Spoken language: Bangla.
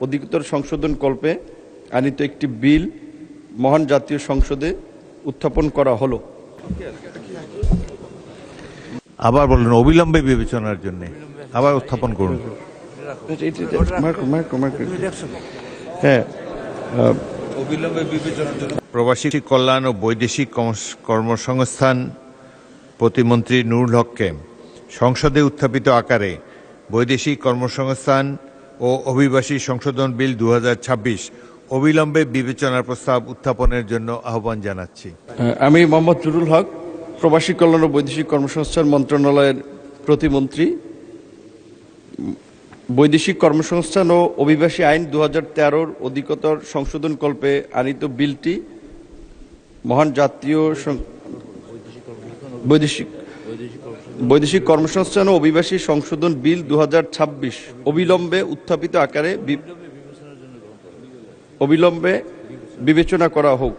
অধিকতর সংশোধন কল্পে আনিত একটি বিল মহান জাতীয় সংসদে উত্থাপন করা হলো। আবার বলুন, অবিলম্বে বিবেচনার জন্য আবার উত্থাপন করুন। হ্যাঁ, প্রবাসী কল্যাণ ও বৈদেশিক কর্মসংস্থান প্রতিমন্ত্রী নুরুল হককে সংসদে উত্থাপিত আকারে বৈদেশিক কর্মসংস্থান ও অভিবাসী সংশোধন বিল 2026 অবিলম্বে বিবেচনার প্রস্তাব উত্থাপনের জন্য আহ্বান জানাচ্ছি। আমি মোহাম্মদ নুরুল হক, প্রবাসী কল্যাণ ও বৈদেশিক কর্মসংস্থান মন্ত্রণালয়ের প্রতিমন্ত্রী। বৈদেশিক কর্মসংস্থান ও অভিবাসী আইন 2013 অধিকতর সংশোধন কল্পে আনিত বিলটি মহান জাতীয় বৈদেশিক কর্মসংস্থান ও অভিবাসী সংশোধন বিল 2026 অবিলম্বে উত্থাপিত আকারে অবিলম্বে বিবেচনা করা হোক।